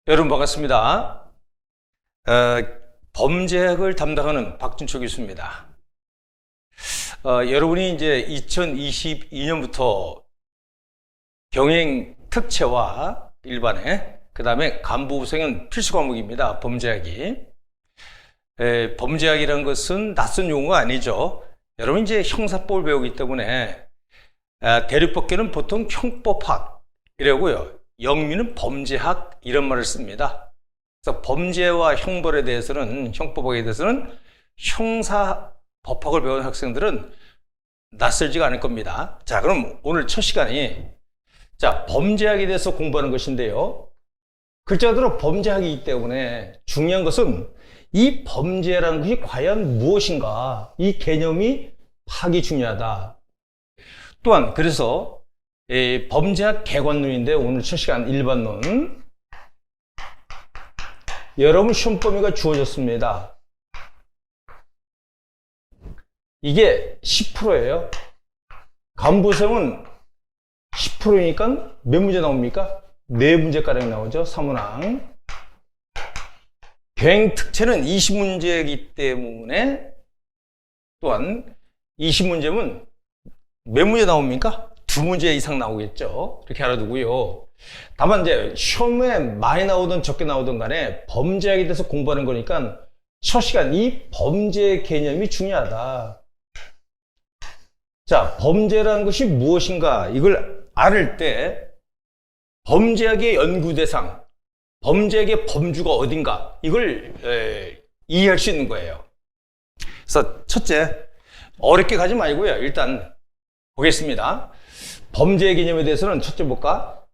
여러분 반갑습니다. 범죄학을 담당하는 박준초 교수입니다. 여러분이 이제 2022년부터 경영 특채와 일반에 그 다음에 간부 우선은 필수 과목입니다. 범죄학이. 범죄학이라는 것은 낯선 용어가 아니죠. 여러분 이제 형사법을 배우기 때문에 대륙법계는 보통 형법학이라고요. 영미는 범죄학 이런 말을 씁니다. 그래서 범죄와 형벌에 대해서는 형법학에 대해서는 형사법학을 배우는 학생들은 낯설지가 않을 겁니다. 자, 그럼 오늘 첫 시간이 범죄학에 대해서 공부하는 것인데요. 글자대로 범죄학이기 때문에 중요한 것은 이 범죄라는 것이 과연 무엇인가, 이 개념이 파악이 중요하다. 또한 그래서 범죄학 개관론인데 오늘 첫 시간 일반론 여러분 시험 범위가 주어졌습니다. 이게 10%예요. 간부생은 10%니까 몇 문제 나옵니까? 4문제가량 나오죠. 사문항. 경영 특채는 20문제이기 때문에 또한 20문제면 몇 문제 나옵니까? 2문제 이상 나오겠죠. 이렇게 알아두고요. 다만 이제 시험에 많이 나오든 적게 나오든 간에 범죄학에 대해서 공부하는 거니까 첫 시간 이 범죄 개념이 중요하다. 자, 범죄라는 것이 무엇인가 이걸 알을 때 범죄학의 연구 대상, 범죄학의 범주가 어딘가 이걸 이해할 수 있는 거예요. 그래서 첫째, 어렵게 가지 말고요. 일단 보겠습니다. 범죄 개념에 대해서는 첫째 볼까?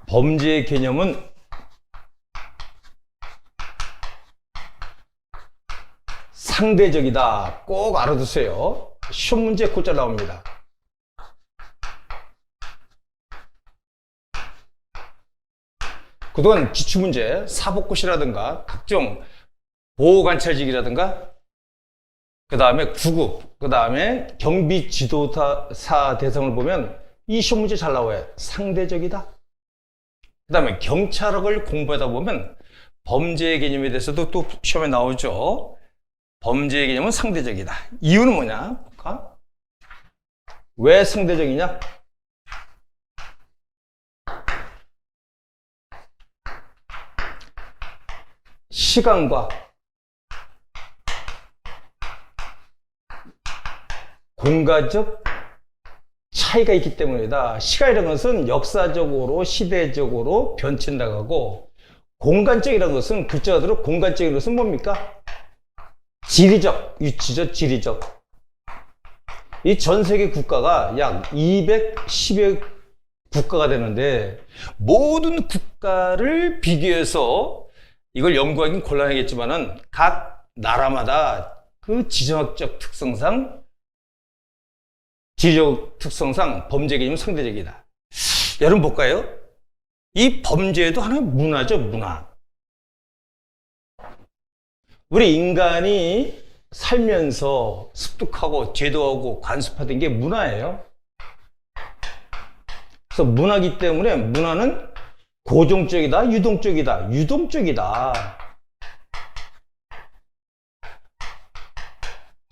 범죄 개념은 상대적이다. 꼭 알아두세요. 시험 문제 곧잘 나옵니다. 그동안 기출문제, 사법고시라든가 각종 보호관찰직이라든가 그 다음에 구급, 그 다음에 경비지도사 대상을 보면 이 시험 문제 잘 나와요. 상대적이다. 그 다음에 경찰학을 공부하다 보면 범죄 개념에 대해서도 또 시험에 나오죠. 범죄 개념은 상대적이다. 이유는 뭐냐? 볼까? 왜 상대적이냐? 시간과 공간적 차이가 있기 때문이다. 시간이라는 것은 역사적으로 시대적으로 변치 나가고 공간적이라는 것은 글자 그대로 공간적인 것은 뭡니까? 지리적 위치죠. 지리적. 이 전 세계 국가가 약 210여 국가가 되는데 모든 국가를 비교해서 이걸 연구하기는 곤란하겠지만은 각 나라마다 그 지정학적 특성상 지리적 특성상 범죄 개념은 상대적이다. 여러분 볼까요? 이 범죄도 하나의 문화죠. 문화. 우리 인간이 살면서 습득하고 제도하고 관습하던 게 문화예요. 그래서 문화이기 때문에 문화는 고정적이다, 유동적이다, 유동적이다.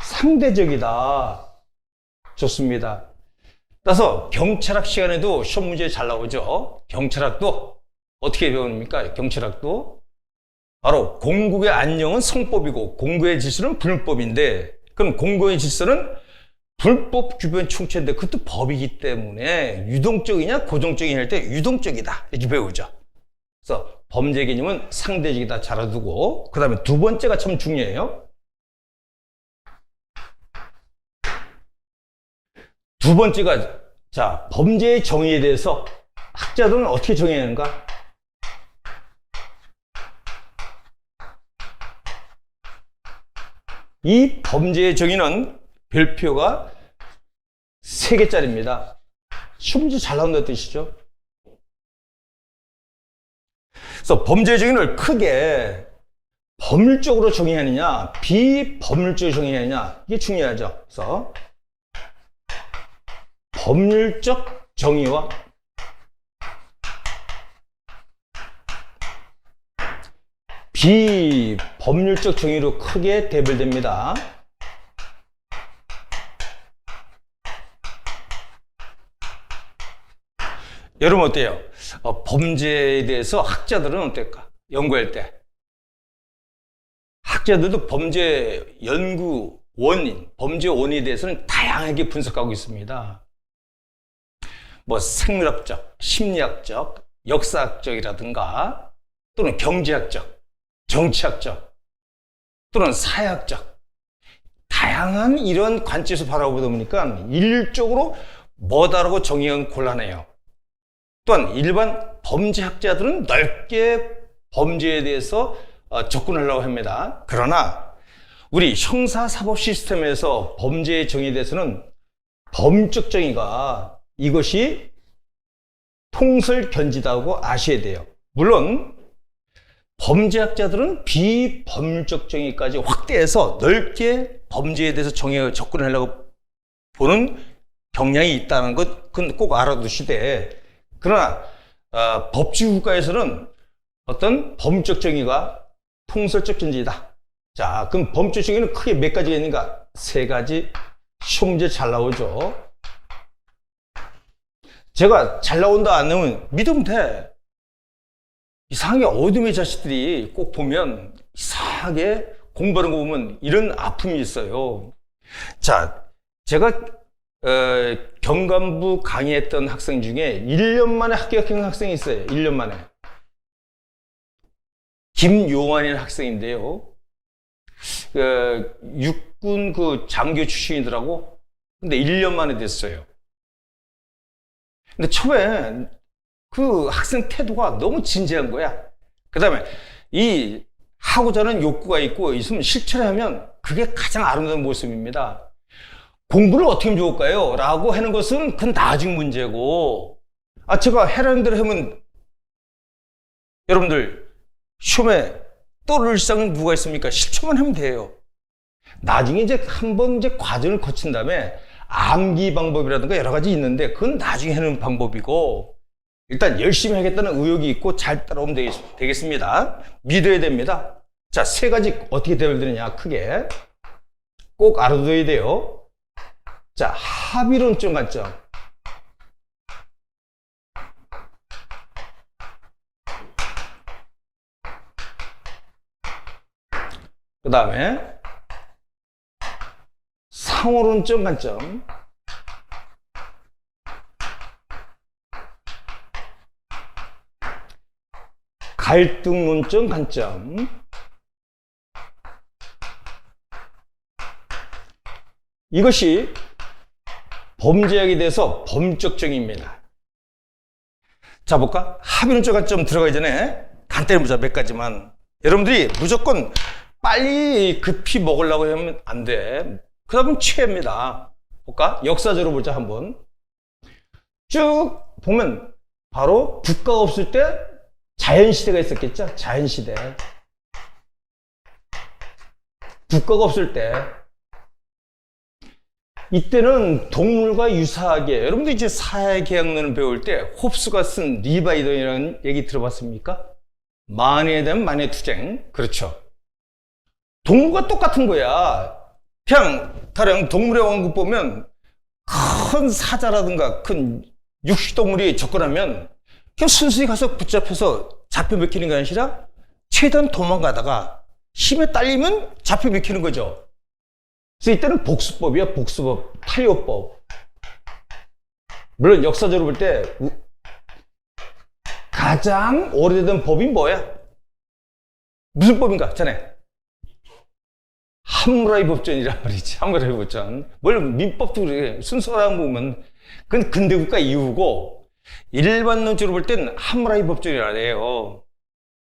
상대적이다. 좋습니다. 따라서 경찰학 시간에도 시험 문제 잘 나오죠. 경찰학도 어떻게 배웁니까? 경찰학도 바로 공국의 안녕은 성법이고 공국의 질서는 불법인데, 그럼 공국의 질서는 불법 규범 충체인데 그것도 법이기 때문에 유동적이냐 고정적이냐 할 때 유동적이다 이렇게 배우죠. 그래서 범죄 개념은 상대적이다 잘 알아두고, 그 다음에 두 번째가 참 중요해요. 두 번째가 범죄의 정의에 대해서 학자들은 어떻게 정의하는가? 이 범죄의 정의는 별표가 3개짜리입니다. 시험 문제 잘 나온다는 뜻이죠. 그래서 범죄의 정의를 크게 법률적으로 정의하느냐, 비법률적으로 정의하느냐, 이게 중요하죠. 그래서 법률적 정의와 비법률적 정의로 크게 대별됩니다. 여러분 어때요? 범죄에 대해서 학자들은 어떨까? 연구할 때 학자들도 범죄 연구 원인, 범죄 원인에 대해서는 다양하게 분석하고 있습니다. 뭐 생물학적, 심리학적, 역사학적이라든가 또는 경제학적, 정치학적 또는 사회학적 다양한 이런 관점에서 바라보다 보니까 일률적으로 뭐다라고 정의하기는 곤란해요. 또한 일반 범죄학자들은 넓게 범죄에 대해서 접근하려고 합니다. 그러나 우리 형사사법 시스템에서 범죄의 정의에 대해서는 범죄적 정의가 이것이 통설견지다고 아셔야 돼요. 물론 범죄학자들은 비법률적 정의까지 확대해서 넓게 범죄에 대해서 정의에 접근하려고 보는 경향이 있다는 것 꼭 알아두시되, 그러나 법치국가에서는 어떤 범죄적 정의가 통설적 견지이다. 자, 그럼 범죄적 정의는 크게 몇 가지가 있는가? 세 가지. 시험 문제 잘 나오죠. 제가 잘 나온다 안 나오면 믿으면 돼. 이상하게 어둠의 자식들이 꼭 보면 이상하게 공부하는 거 보면 이런 아픔이 있어요. 자, 제가 경감부 강의했던 학생 중에 1년 만에 합격한 학생이 있어요. 1년 만에. 김요한이라는 학생인데요. 육군 장교 출신이더라고. 근데 1년 만에 됐어요. 근데 처음에 그 학생 태도가 너무 진지한 거야. 그 다음에 이 하고자 하는 욕구가 있으면 실천을 하면 그게 가장 아름다운 모습입니다. 공부를 어떻게 하면 좋을까요? 라고 하는 것은 그건 나중 문제고, 제가 해라는 대로 하면 여러분들 시험에 떠오를 시장은 누가 있습니까? 실천만 하면 돼요. 나중에 이제 한번 과정을 거친 다음에 암기 방법이라든가 여러 가지 있는데 그건 나중에 하는 방법이고, 일단 열심히 하겠다는 의욕이 있고 잘 따라오면 되겠습니다. 믿어야 됩니다. 자, 세 가지 어떻게 대별되느냐 크게 꼭 알아둬야 돼요. 자, 합의론적 관점. 그 다음에 상호론적 관점. 갈등론적 관점. 이것이 범죄학에 대해서 범죄적 정의입니다. 자, 볼까? 합의론적 관점 들어가기 전에 간단히 보자. 몇 가지만. 여러분들이 무조건 빨리 급히 먹으려고 하면 안 돼. 그러면 취해입니다. 볼까? 역사적으로 보자 한번. 쭉 보면 바로 국가가 없을 때 자연시대가 있었겠죠? 자연시대. 국가가 없을 때 이때는 동물과 유사하게, 여러분들 이제 사회계약론을 배울 때 홉스가 쓴 리바이던이라는 얘기 들어봤습니까? 만회에 대한 만회투쟁. 그렇죠. 동물과 똑같은 거야. 그냥 가령 동물의 왕국 보면 큰 사자라든가 큰 육식동물이 접근하면 그냥 순순히 가서 붙잡혀서 잡혀 먹히는 게 아니라 최대한 도망가다가 힘에 딸리면 잡혀 먹히는 거죠. 그래서 이때는 복수법이야. 복수법, 탈요법. 물론 역사적으로 볼 때 가장 오래된 법이 뭐야? 무슨 법인가? 자네 하무라이 법전이라 말이지. 하무라이 법전. 뭘 민법도 그래. 순서랑 보면 그건 근대국가 이후고, 일반론적으로 볼 땐 하무라이 법전이라 해요.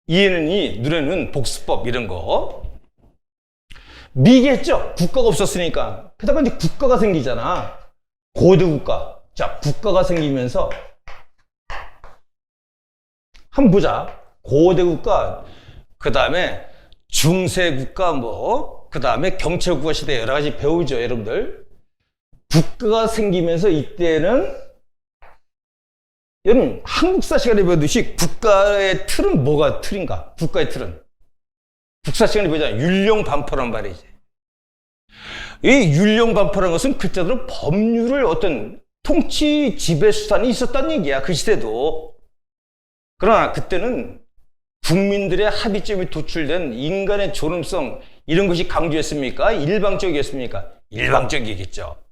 이에는 이, 눈에는 복수법 이런 거. 미개했죠. 국가가 없었으니까. 그러다가 이제 국가가 생기잖아. 고대국가. 자, 국가가 생기면서 한번 보자. 고대국가, 그 다음에 중세국가, 그 다음에 경찰국가 시대 여러 가지 배우죠, 여러분들. 국가가 생기면서 이때는 여러분 한국사 시간에 배우듯이 국가의 틀은 뭐가 틀인가? 국가의 틀은 국사 시간에 배우잖아요. 율령반포란 말이지. 이 율령반포라는 것은 그때도 법률을 어떤 통치 지배 수단이 있었다는 얘기야. 그 시대도. 그러나 그때는 국민들의 합의점이 도출된 인간의 존엄성 이런 것이 강조했습니까? 일방적이었습니까? 일방적이겠죠.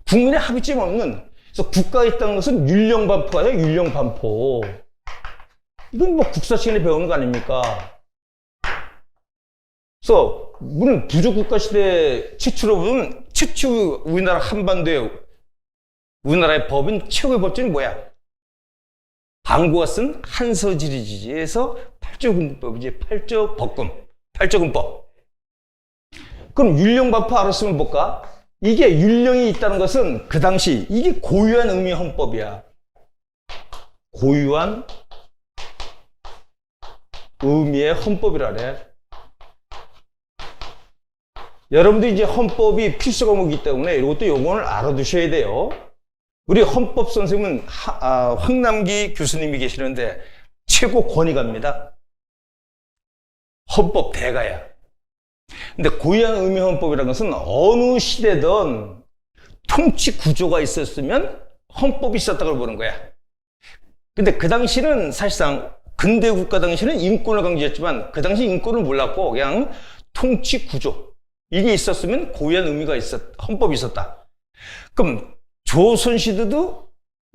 국민의 합의점이 없는, 그래서 국가가 있다는 것은 율령반포예요. 율령반포. 이건 뭐 국사 시간에 배우는 거 아닙니까? 그래서 물론 부족국가 시대 최초로 보면 최초 우리나라 한반도의 우리나라의 법은 최고의 법전이 뭐야? 방구가 쓴 한서지리지에서 8조 군법이지. 8조 법금, 8조 군법. 그럼 율령반포 알았으면 볼까? 이게 율령이 있다는 것은 그 당시 이게 고유한 의미의 헌법이야. 고유한 의미의 헌법이라 그래. 여러분들 이제 헌법이 필수 과목이기 때문에 이것도 요거를 알아두셔야 돼요. 우리 헌법 선생님은 황남기 교수님이 계시는데 최고 권위가입니다. 헌법 대가야. 근데 고유한 의미 헌법이라는 것은 어느 시대든 통치 구조가 있었으면 헌법이 있었다고 보는 거야. 근데 그 당시는 사실상 근대 국가 당시는 인권을 강조했지만 그 당시 인권을 몰랐고 그냥 통치 구조 이게 있었으면 고유한 의미가 헌법이 있었다. 그럼 조선시대도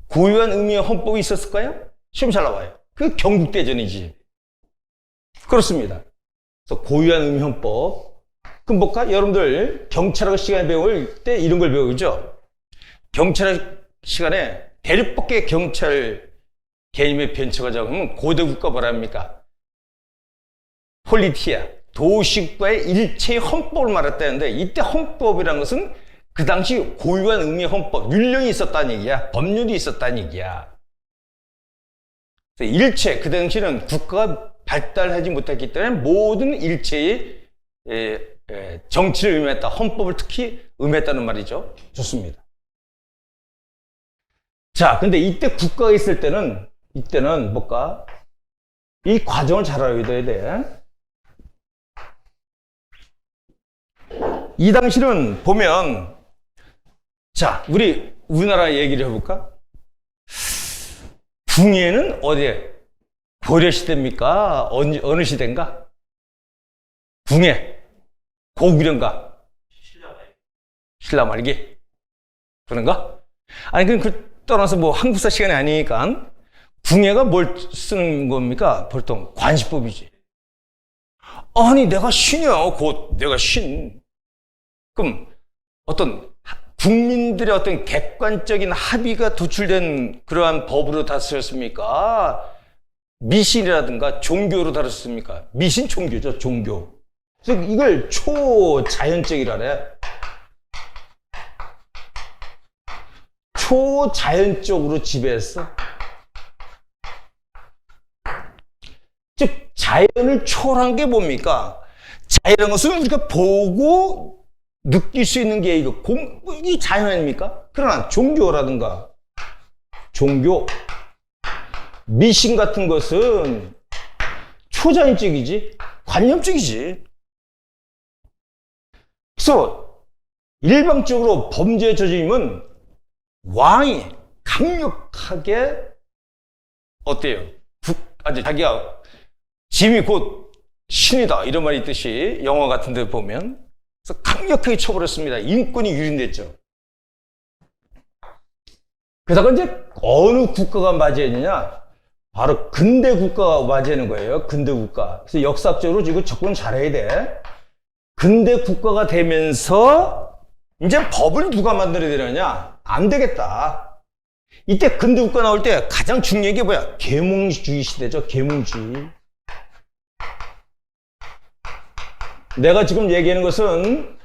고유한 의미의 헌법이 있었을까요? 시험 잘 나와요. 그 경국대전이지. 그렇습니다. 그래서 고유한 의미 헌법. 그럼 볼까? 여러분들 경찰학 시간에 배울 때 이런 걸 배우죠. 경찰학 시간에 대륙밖에 경찰 개념의 변처가 잡으면 고대 국가 뭐라 합니까? 폴리티아, 도시국가의 일체의 헌법을 말했다는데 이때 헌법이라는 것은 그 당시 고유한 의미의 헌법, 율령이 있었다는 얘기야. 법률이 있었다는 얘기야. 일체, 그 당시는 국가가 발달하지 못했기 때문에 모든 일체의 정치를 의미했다. 헌법을 특히 의미했다는 말이죠. 좋습니다. 자, 근데 이때 국가가 있을 때는, 이때는 뭘까? 이 과정을 잘 알아야 돼. 이 당시는 보면, 자, 우리나라 얘기를 해볼까? 궁예는 어디에? 고려시대입니까? 어느 시대인가? 궁예. 고구려인가? 신라 말기. 그런가? 아니, 그 떠나서 뭐 한국사 시간이 아니니까 궁예가 뭘 쓰는 겁니까? 보통 관시법이지. 아니, 내가 신이야. 곧 내가 신. 그럼 어떤 국민들의 어떤 객관적인 합의가 도출된 그러한 법으로 다스렸습니까? 미신이라든가 종교로 다뤘습니까? 미신 종교죠, 종교. 그래서 이걸 초자연적이라 그래. 초자연적으로 지배했어. 즉, 자연을 초월한 게 뭡니까? 자연이라는 것은 우리가 보고 느낄 수 있는 게 이게 자연 아닙니까? 그러나 종교라든가 종교, 미신 같은 것은 초자연적이지, 관념적이지. 그래서 일방적으로 범죄에 저지르면 왕이 강력하게 어때요? 자기가 짐이 곧 신이다 이런 말이 있듯이 영화 같은 데 보면 그래서 강력하게 처벌했습니다. 인권이 유린됐죠. 그러다가 이제 어느 국가가 맞이했느냐? 바로 근대 국가가 맞이하는 거예요. 근대 국가. 그래서 역사적으로 이거 접근 잘해야 돼. 근대 국가가 되면서 이제 법을 누가 만들어야 되느냐? 안 되겠다. 이때 근대 국가 나올 때 가장 중요한 게 뭐야? 계몽주의 시대죠. 계몽주의. 내가 지금 얘기하는 것은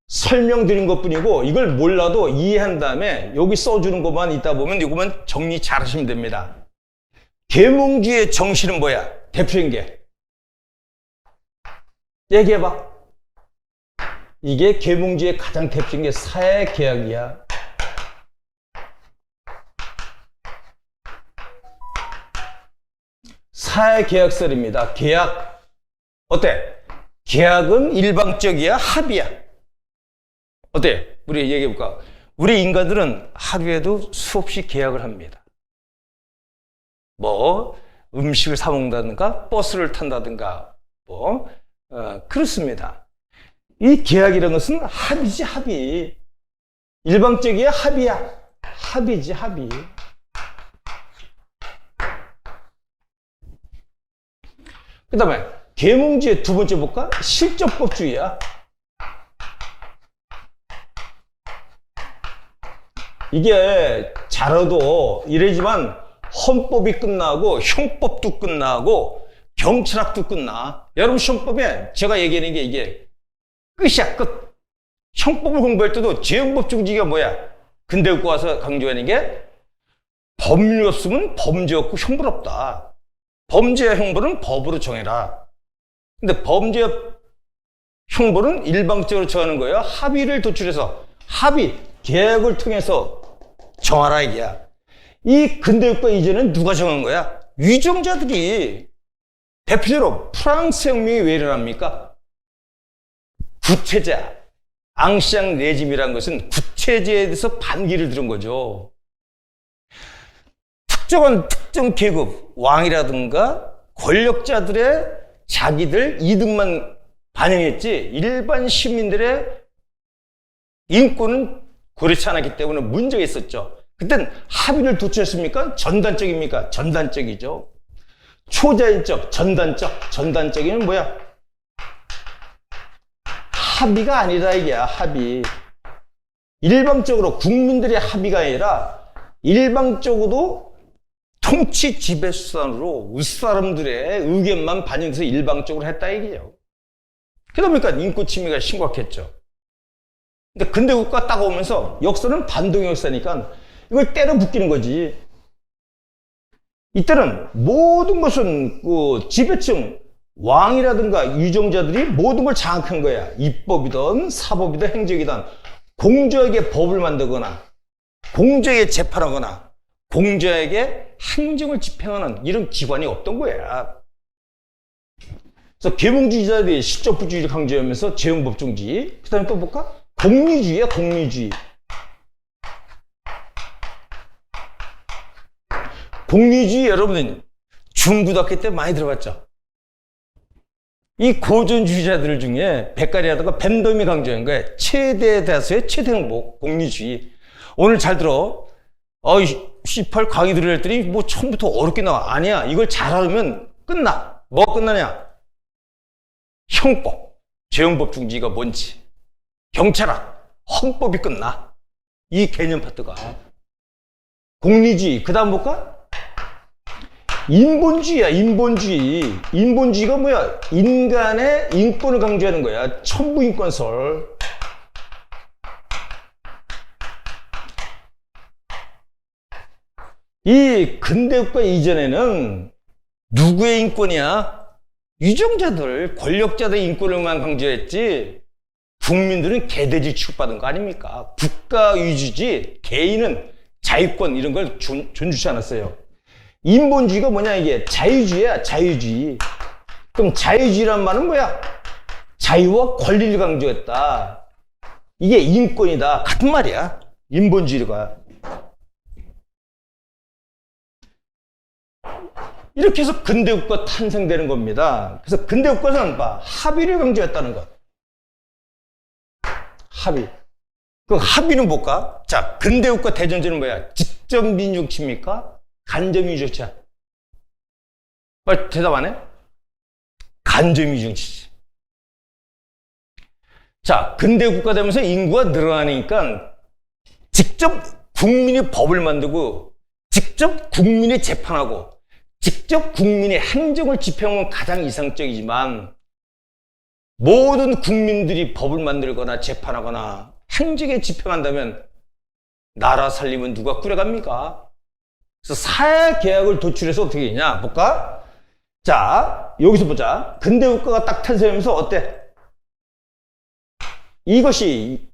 설명드린 것뿐이고 이걸 몰라도 이해한 다음에 여기 써주는 것만 있다 보면 이거만 정리 잘 하시면 됩니다. 계몽주의의 정신은 뭐야? 대표인 게. 얘기해봐. 이게 계몽주의의 가장 대표인 게 사회계약이야. 사회계약설입니다. 계약. 어때? 계약은 일방적이야? 합의야? 어때? 우리 얘기해볼까? 우리 인간들은 하루에도 수없이 계약을 합니다. 뭐 음식을 사 먹는다든가 버스를 탄다든가 그렇습니다. 이 계약이라는 것은 합의지, 합의. 일방적이야? 합의야? 합의지, 합의. 그 다음에 계몽주의 두 번째 볼까? 실적법주의야. 이게 잘해도 이래지만 헌법이 끝나고 형법도 끝나고 경찰학도 끝나. 여러분 시험법에 제가 얘기하는 게 이게 끝이야, 끝. 형법을 공부할 때도 재형법중지가 뭐야? 근대 국가 와서 강조하는 게 법률이 없으면 범죄 없고 형벌 없다. 범죄와 형벌은 법으로 정해라. 근데 범죄와 형벌은 일방적으로 정하는 거예요. 합의를 도출해서 합의, 계약을 통해서 정하라 이게야. 이 근대국가 이전엔 누가 정한 거야? 위정자들이. 대표적으로 프랑스 혁명이 왜 일어납니까? 구체자, 앙시앙 레짐이라는 것은 구체제에 대해서 반기를 들은 거죠. 특정 계급, 왕이라든가 권력자들의 자기들 이득만 반영했지 일반 시민들의 인권은 고려치 않았기 때문에 문제가 있었죠. 그땐 합의를 도출했습니까? 전단적입니까? 전단적이죠. 초자연적, 전단적이면 뭐야? 합의가 아니라 이게야, 합의. 일방적으로 국민들의 합의가 아니라 일방적으로 통치 지배수단으로 윗사람들의 의견만 반영해서 일방적으로 했다 얘기죠. 그러다 보니까 인권 침해가 심각했죠. 근데 근대국가 딱 오면서 역사는 반동의 역사니까 이걸 때려 붙이는 거지. 이때는 모든 것은 그 지배층, 왕이라든가 유정자들이 모든 걸 장악한 거야. 입법이든 사법이든 행정이든 공정하게 법을 만들거나 공정하게 재판하거나 공정하게 행정을 집행하는 이런 기관이 없던 거야. 그래서 계몽주의자들이 실적부주의를 강조하면서 재형법중지. 그 다음에 또 볼까? 공리주의야, 공리주의. 공리주의 여러분들 중고등학교 때 많이 들어봤죠? 이 고전주의자들 중에 백가리하다가 벤덤이 강조한 거예요. 최대 다수의 최대 행복, 공리주의. 오늘 잘 들어. C8 강의 들으려 했더니 뭐 처음부터 어렵게 나와. 아니야. 이걸 잘하면 끝나. 뭐가 끝나냐? 형법, 재형법 중지가 뭔지. 경찰학, 헌법이 끝나. 이 개념 파트가. 공리주의. 그 다음 볼까? 인본주의야, 인본주의. 인본주의가 뭐야? 인간의 인권을 강조하는 거야. 천부인권설. 이 근대국가 이전에는 누구의 인권이야? 유정자들, 권력자들의 인권을만 강조했지 국민들은 개돼지 취급받은 거 아닙니까? 국가 위주지 개인은 자유권 이런 걸 존중하지 않았어요. 인본주의가 뭐냐 이게 자유주의야, 자유주의. 그럼 자유주의란 말은 뭐야? 자유와 권리를 강조했다. 이게 인권이다. 같은 말이야. 인본주의가. 이렇게 해서 근대국가 탄생되는 겁니다. 그래서 근대국가는 합의를 강조했다는 것. 합의. 그 합의는 뭘까? 자, 근대국가 대전제는 뭐야? 직접 민중치입니까? 간접민주주의야. 빨리 대답 안 해? 간접민주주의지. 자, 근대국가 되면서 인구가 늘어나니까 직접 국민이 법을 만들고 직접 국민이 재판하고 직접 국민의 행정을 집행하면 가장 이상적이지만 모든 국민들이 법을 만들거나 재판하거나 행정에 집행한다면 나라 살림은 누가 꾸려갑니까? 그래서 사회계약을 도출해서 어떻게 되냐 볼까? 자, 여기서 보자. 근대국가가 딱 탄생하면서 어때? 이것이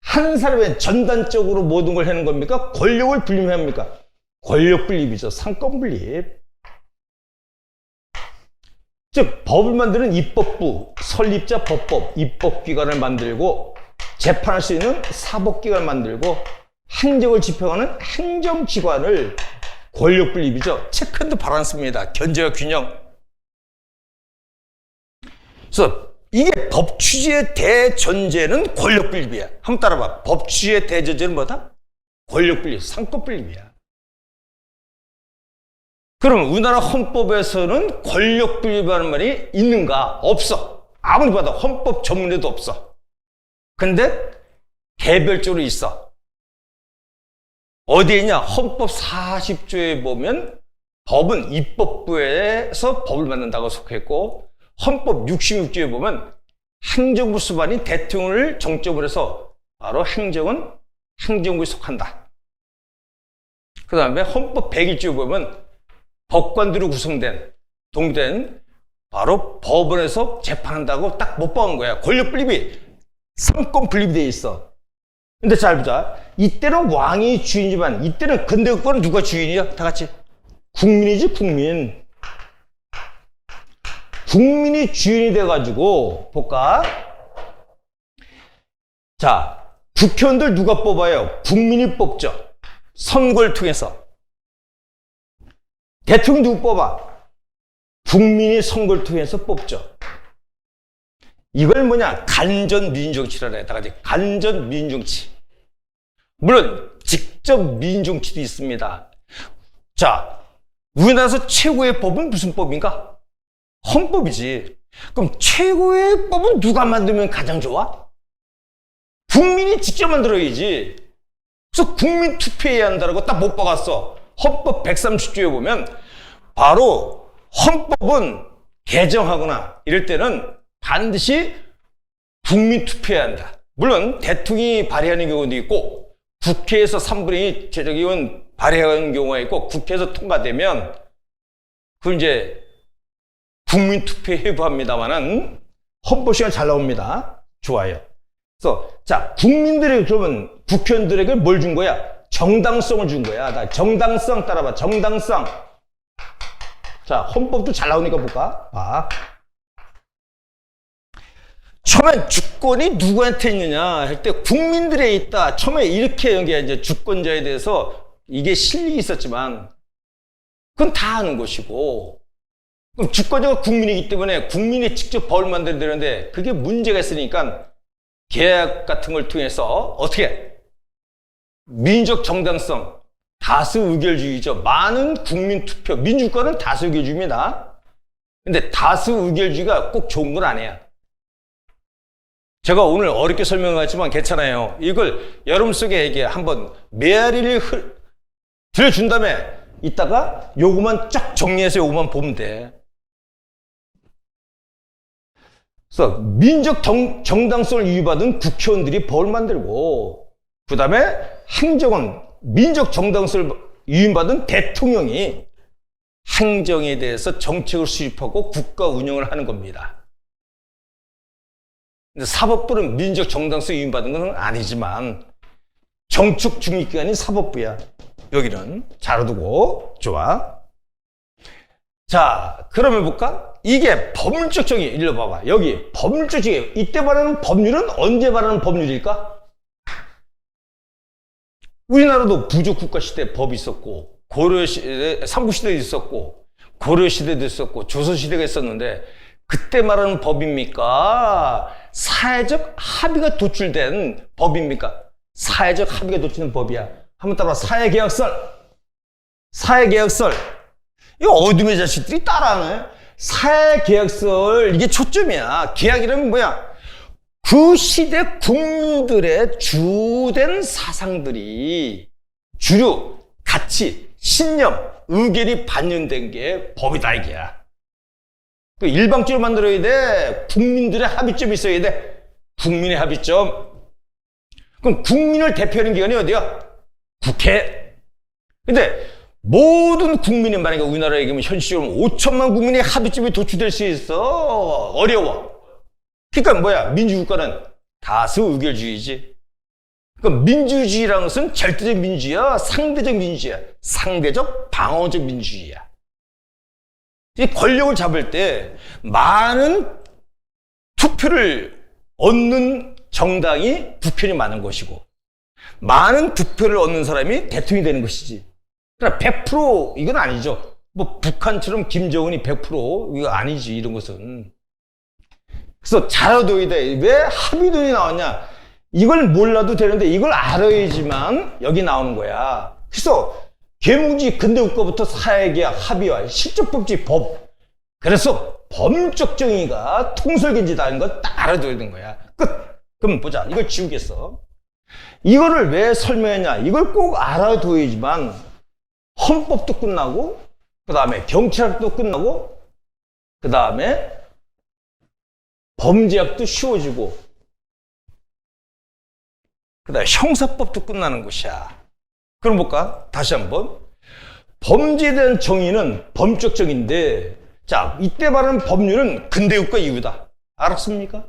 한 사람의 전단적으로 모든 걸 하는 겁니까? 권력을 분립합니까? 권력 분립이죠. 상권 분립. 즉 법을 만드는 입법부, 설립자 법법, 입법기관을 만들고 재판할 수 있는 사법기관을 만들고 행정을 집행하는 행정기관을 권력분립이죠. 체크 앤드 바란스입니다. 견제와 균형. 그래서 이게 법 취지의 대전제는 권력분립이야. 한번 따라봐. 법 취지의 대전제는 뭐다? 권력분립, 상권분립이야. 그럼 우리나라 헌법에서는 권력분립이라는 말이 있는가? 없어. 아무리 봐도 헌법 전문에도 없어. 근데 개별적으로 있어. 어디에 있냐? 헌법 40조에 보면 법은 입법부에서 법을 만든다고 속했고, 헌법 66조에 보면 행정부 수반이 대통령을 정점으로 해서 바로 행정은 행정부에 속한다. 그 다음에 헌법 101조에 보면 법관들로 구성된 동된 바로 법원에서 재판한다고 딱 못 박은 거야. 권력 분립이 삼권 분립이 돼 있어. 근데 잘 보자. 이때는 왕이 주인이지만 이때는 근대국가는 누가 주인이야? 다 같이 국민이지, 국민. 국민이 주인이 돼가지고 볼까? 자, 국회의원들 누가 뽑아요? 국민이 뽑죠. 선거를 통해서. 대통령 누구 뽑아? 국민이 선거를 통해서 뽑죠. 이걸 뭐냐? 간전민정치라 해. 다 같이 간전민정치. 물론 직접 민정치도 있습니다. 자, 우리나라에서 최고의 법은 무슨 법인가? 헌법이지. 그럼 최고의 법은 누가 만들면 가장 좋아? 국민이 직접 만들어야지. 그래서 국민 투표해야 한다고 딱 못 박았어. 헌법 130조에 보면 바로 헌법은 개정하거나 이럴 때는 반드시 국민 투표해야 한다. 물론 대통령이 발의하는 경우도 있고 국회에서 3분의 2 제적의원 발의하는 경우가 있고 국회에서 통과되면 그걸 이제 국민 투표에 회부합니다만은 헌법 시간 잘 나옵니다. 좋아요. 그래서 자, 국민들에게 그러면 국회의원들에게 뭘 준 거야? 정당성을 준 거야. 나 정당성 따라봐. 정당성. 자, 헌법도 잘 나오니까 볼까? 봐. 처음엔 주권이 누구한테 있느냐 할 때 국민들에 있다. 처음에 이렇게 연기해. 이제 주권자에 대해서 이게 실리 있었지만 그건 다 아는 것이고, 그럼 주권자가 국민이기 때문에 국민이 직접 법을 만들어야 되는데 그게 문제가 있으니까 계약 같은 걸 통해서 어떻게 민족 정당성, 다수 의결주의죠. 많은 국민 투표, 민주권은 다수 의결주의입니다. 근데 다수 의결주의가 꼭 좋은 건 아니야. 제가 오늘 어렵게 설명했지만 괜찮아요. 이걸 여러분 속에 이게 한번 메아리를 들려준 다음에 이따가 요거만 쫙 정리해서 요거만 보면 돼. 그래서 민족 정당성을 이유받은 국회의원들이 법을 만들고, 그 다음에 행정은 민족 정당성을 이유받은 대통령이 행정에 대해서 정책을 수립하고 국가 운영을 하는 겁니다. 근데 사법부는 민족 정당성 이유받은 건 아니지만 정축 중립기관인 사법부야. 여기는 잘 알아두고. 좋아. 자, 그러면 볼까? 이게 법률적 정의. 일로 봐봐. 여기 법률적 정의. 이때 말하는 법률은 언제 말하는 법률일까? 우리나라도 부족국가 시대 법이 있었고, 고려시대, 삼국시대도 있었고, 고려시대도 있었고, 조선시대가 있었는데, 그때 말하는 법입니까? 사회적 합의가 도출된 법입니까? 사회적 합의가 도출된 법이야. 한번 따라봐. 사회계약설. 사회계약설. 이거 어둠의 자식들이 따라하네. 사회계약설. 이게 초점이야. 계약이라면 뭐야? 그 시대 국민들의 주된 사상들이 주류, 가치, 신념, 의견이 반영된 게 법이다 이게야. 그 일방적으로 만들어야 돼. 국민들의 합의점이 있어야 돼. 국민의 합의점. 그럼 국민을 대표하는 기관이 어디야? 국회. 근데 모든 국민이 만약에 우리나라에 얘기하면 현실적으로 5천만 국민의 합의점이 도출될 수 있어. 어려워. 그러니까 뭐야? 민주국가는 다수 의결주의지. 그러니까 민주주의라는 것은 절대적 민주주의야, 상대적 민주주의야, 상대적 방어적 민주주의야. 이 권력을 잡을 때 많은 투표를 얻는 정당이 부편이 많은 것이고 많은 득표를 얻는 사람이 대통령이 되는 것이지. 그러나 100% 이건 아니죠. 뭐 북한처럼 김정은이 100% 이거 아니지, 이런 것은. 그래서 잘해둬야 돼. 왜 합의론이 나왔냐? 이걸 몰라도 되는데 이걸 알아야지만 여기 나오는 거야. 그래서 계몽주의 근대국가부터 사회계약 합의와 실적법칙 법. 그래서 범적 정의가 통솔견지다는 걸 딱 알아둬야 되는 거야. 끝. 그럼 보자. 이걸 지우겠어. 이거를 왜 설명했냐? 이걸 꼭 알아둬야지만 헌법도 끝나고, 그 다음에 경찰학도 끝나고, 그 다음에 범죄학도 쉬워지고, 그 다음에 형사법도 끝나는 것이야. 그럼 볼까? 다시 한번. 범죄에 대한 정의는 범적 정의인데, 자, 이때 말하는 법률은 근대국가 이후다. 알았습니까?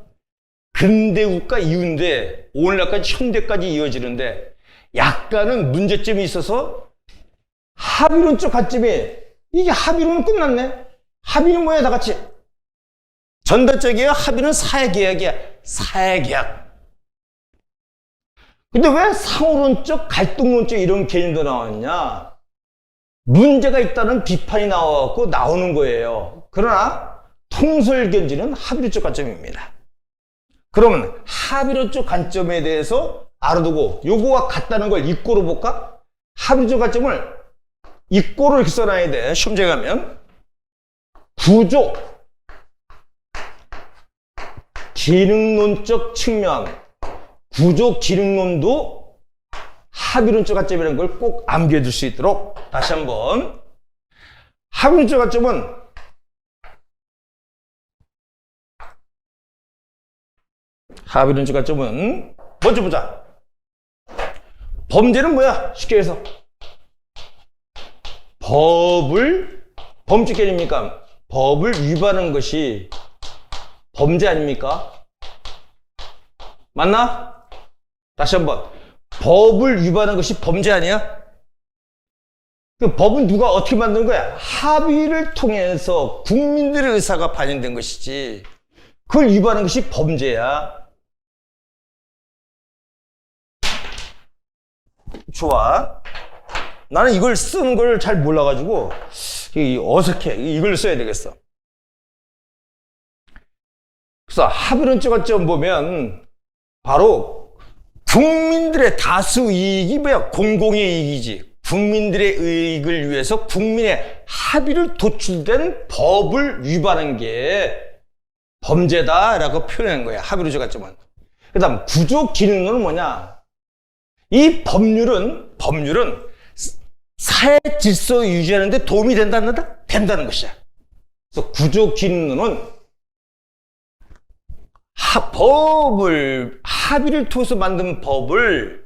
근대국가 이후인데 오늘날까지 현대까지 이어지는데 약간은 문제점이 있어서 합의론적 관점에 이게 합의론은 끝났네. 합의는 뭐야? 다 같이 전달적이야. 합의는 사회계약이야. 사회계약. 근데 왜 상호론적, 갈등론적 이런 개념도 나왔냐? 문제가 있다는 비판이 나오는 거예요. 그러나 통솔견지는 합의론적 관점입니다. 그러면 합의론적 관점에 대해서 알아두고 요거와 같다는 걸 이꼬로 볼까? 합의론적 관점을 이꼬로 이렇게 써놔야 돼. 시험장에 가면 구조 기능론적 측면, 구조 기능론도 합의론적 관점이라는 걸 꼭 암기해 둘 수 있도록 다시 한번. 합의론적 관점은 합의론적 관점은 먼저 보자. 범죄는 뭐야? 쉽게 해서 범죄 개념입니까? 법을 위반한 것이 범죄 아닙니까? 맞나? 다시 한번. 법을 위반한 것이 범죄 아니야? 그 법은 누가 어떻게 만드는 거야? 합의를 통해서 국민들의 의사가 반영된 것이지. 그걸 위반한 것이 범죄야. 좋아. 나는 이걸 쓰는 걸 잘 몰라가지고 어색해. 이걸 써야 되겠어. 그래서 합의론적 관점 보면 바로 국민들의 다수 이익이 뭐야? 공공의 이익이지. 국민들의 이익을 위해서 국민의 합의를 도출된 법을 위반한 게 범죄다라고 표현한 거야. 합의론적 관점은. 그 다음 구조 기능론은 뭐냐? 이 법률은 사회 질서 유지하는 데 도움이 된다는 것이야. 그래서 구조 기능론은 합의를 통해서 만든 법을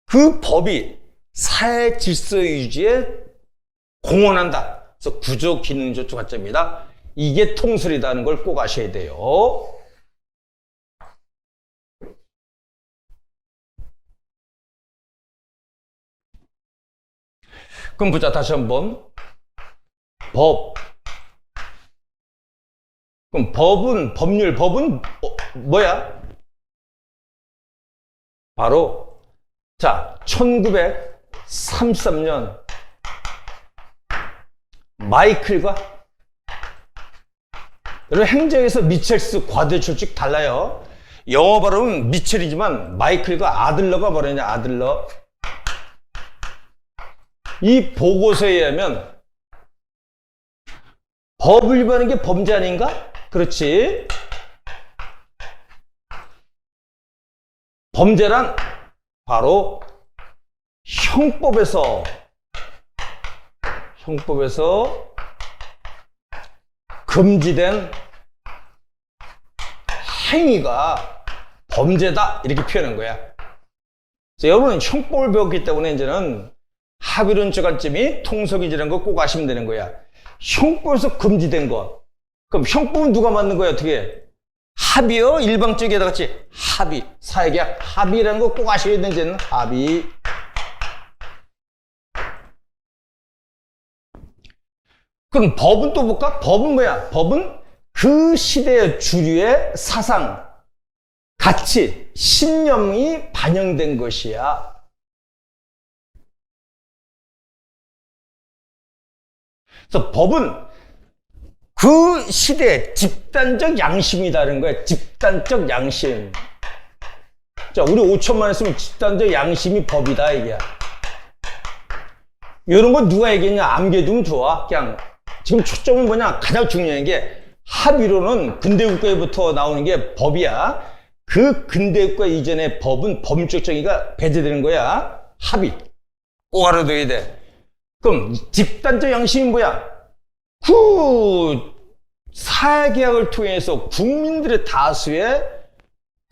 그 법이 사회 질서 유지에 공헌한다. 그래서 구조 기능적 관점이다. 이게 통설이라는 걸 꼭 아셔야 돼요. 그럼 보자. 다시 한번. 법. 그럼 법은 뭐야? 바로, 자, 1933년 마이클과, 여러분 행정에서 미첼스 과대출칙 달라요. 영어 발음은 미첼이지만 마이클과 아들러가 뭐라냐? 아들러. 이 보고서에 의하면 법을 위반하는 게 범죄 아닌가? 그렇지. 범죄란 바로 형법에서 금지된 행위가 범죄다. 이렇게 표현한 거야. 그래서 여러분은 형법을 배웠기 때문에 이제는 합의론적 관점이 통속이라는 거 꼭 아시면 되는 거야. 형법에서 금지된 거. 그럼 형법은 누가 만든 거야? 어떻게? 합의요? 일방적이다 같이 합의. 사회계약 합의라는 거 꼭 아셔야 되는 이제는 합의. 그럼 법은 또 볼까? 법은 뭐야? 법은 그 시대의 주류의 사상, 가치, 신념이 반영된 것이야. 그래서 법은 그 시대의 집단적 양심이다는 거야. 집단적 양심. 자, 우리 5천만 했으면 집단적 양심이 법이다, 이게. 이런 거 누가 얘기했냐? 암기해두면 좋아. 그냥 지금 초점은 뭐냐? 가장 중요한 게 합의로는 근대국가에부터 나오는 게 법이야. 그 근대국가 이전의 법은 법률적 정의가 배제되는 거야. 합의. 꼭 알아둬야 돼. 그럼 집단적 양심이 뭐야? 그 사회개혁을 통해서 국민들의 다수의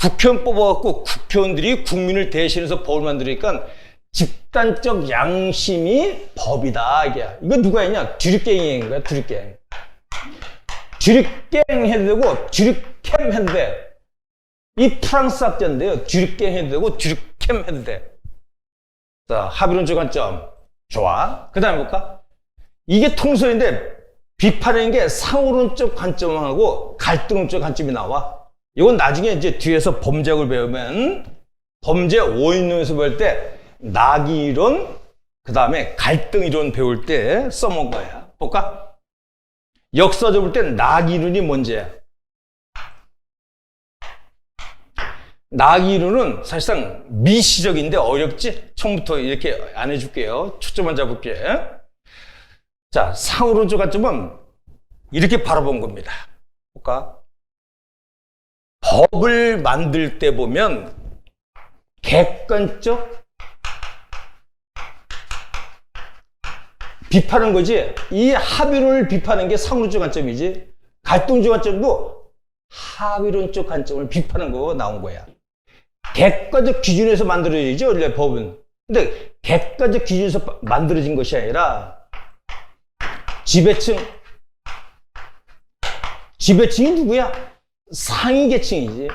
국회의원 뽑아갖고 국회의원들이 국민을 대신해서 법을 만들으니까 집단적 양심이 법이다. 이게. 이거 누가 했냐? 드립갱이 한 거야, 드립갱. 드립갱 해도 되고, 드립캠 해도 돼. 이 프랑스 학자인데요. 드립갱 해도 되고, 드립캠 해도 돼. 자, 합의론적 관점. 좋아. 그 다음에 볼까? 이게 통설인데, 비판하는 게 상호론적 관점하고 갈등론적 관점이 나와. 이건 나중에 이제 뒤에서 범죄학을 배우면, 범죄 원인론에서 배울 때, 낙이론, 그 다음에 갈등이론 배울 때 써먹은 거야. 볼까? 역사적으로 볼 때 낙이론이 뭔지야. 낙이론은 사실상 미시적인데 어렵지? 처음부터 이렇게 안 해줄게요. 초점만 잡을게. 자, 상호론적 관점은 이렇게 바라본 겁니다. 볼까? 법을 만들 때 보면 객관적 비판하는 거지. 이 합의론을 비판하는 게 상호론적 관점이지. 갈등적 관점도 합의론적 관점을 비판하는 거 나온 거야. 객관적 기준에서 만들어지죠, 원래 법은. 근데 객관적 기준에서 만들어진 것이 아니라 지배층. 지배층이 누구야? 상위 계층이지.